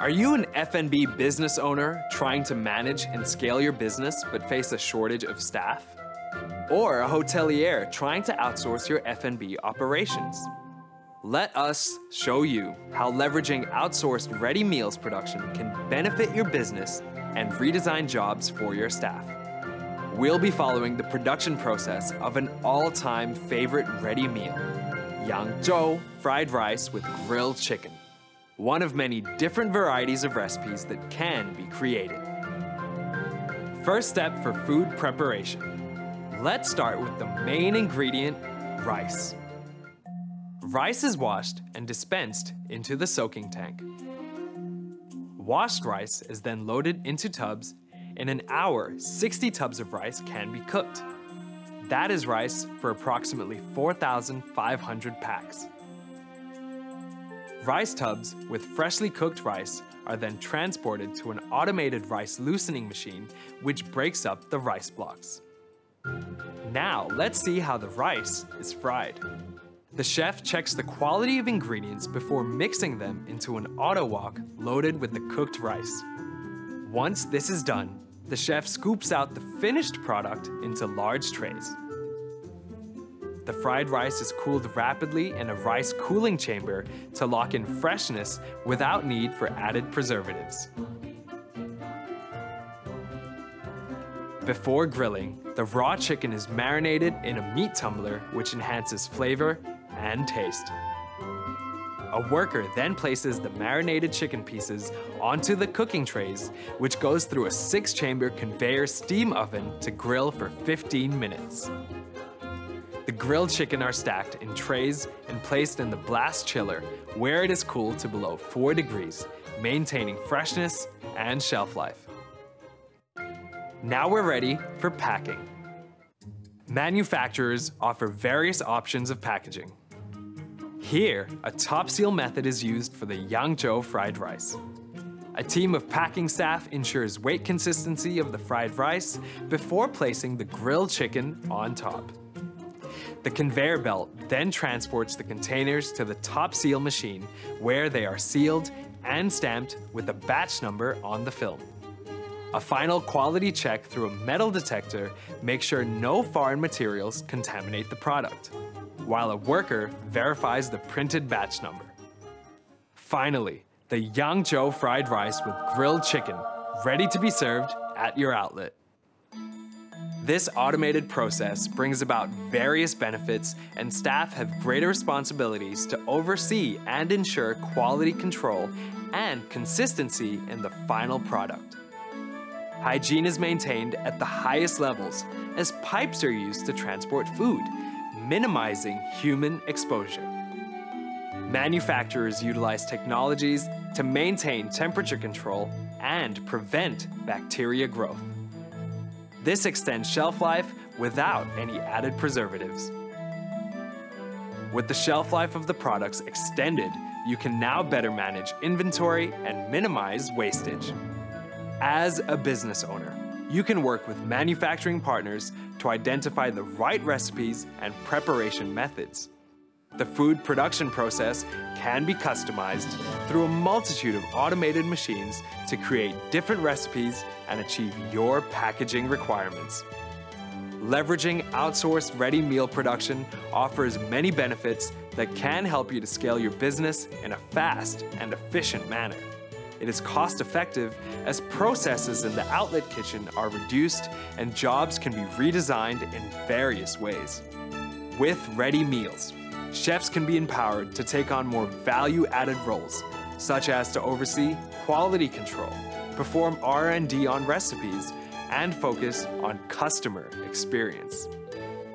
Are you an F&B business owner trying to manage and scale your business but face a shortage of staff? Or a hotelier trying to outsource your F&B operations? Let us show you how leveraging outsourced ready meals production can benefit your business and redesign jobs for your staff. We'll be following the production process of an all-time favorite ready meal, Yangzhou Fried Rice with grilled chicken. One of many different varieties of recipes that can be created. First step for food preparation. Let's start with the main ingredient, rice. Rice is washed and dispensed into the soaking tank. Washed rice is then loaded into tubs. In an hour, 60 tubs of rice can be cooked. That is rice for approximately 4,500 packs. Rice tubs with freshly cooked rice are then transported to an automated rice loosening machine, which breaks up the rice blocks. Now, let's see how the rice is fried. The chef checks the quality of ingredients before mixing them into an auto wok loaded with the cooked rice. Once this is done, the chef scoops out the finished product into large trays. The fried rice is cooled rapidly in a rice cooling chamber to lock in freshness without need for added preservatives. Before grilling, the raw chicken is marinated in a meat tumbler, which enhances flavor and taste. A worker then places the marinated chicken pieces onto the cooking trays, which goes through a 6-chamber conveyor steam oven to grill for 15 minutes. The grilled chicken are stacked in trays and placed in the blast chiller, where it is cooled to below 4 degrees, maintaining freshness and shelf life. Now we're ready for packing. Manufacturers offer various options of packaging. Here, a top seal method is used for the Yangzhou Fried Rice. A team of packing staff ensures weight consistency of the fried rice before placing the grilled chicken on top. The conveyor belt then transports the containers to the top seal machine, where they are sealed and stamped with a batch number on the film. A final quality check through a metal detector makes sure no foreign materials contaminate the product, while a worker verifies the printed batch number. Finally, the Yangzhou Fried Rice with grilled chicken, ready to be served at your outlet. This automated process brings about various benefits, and staff have greater responsibilities to oversee and ensure quality control and consistency in the final product. Hygiene is maintained at the highest levels, as pipes are used to transport food, minimizing human exposure. Manufacturers utilize technologies to maintain temperature control and prevent bacteria growth. This extends shelf life without any added preservatives. With the shelf life of the products extended, you can now better manage inventory and minimize wastage. As a business owner, you can work with manufacturing partners to identify the right recipes and preparation methods. The food production process can be customized through a multitude of automated machines to create different recipes and achieve your packaging requirements. Leveraging outsourced ready meal production offers many benefits that can help you to scale your business in a fast and efficient manner. It is cost-effective as processes in the outlet kitchen are reduced and jobs can be redesigned in various ways. With ready meals, chefs can be empowered to take on more value-added roles, such as to oversee quality control, perform R&D on recipes, and focus on customer experience.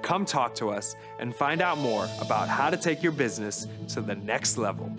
Come talk to us and find out more about how to take your business to the next level.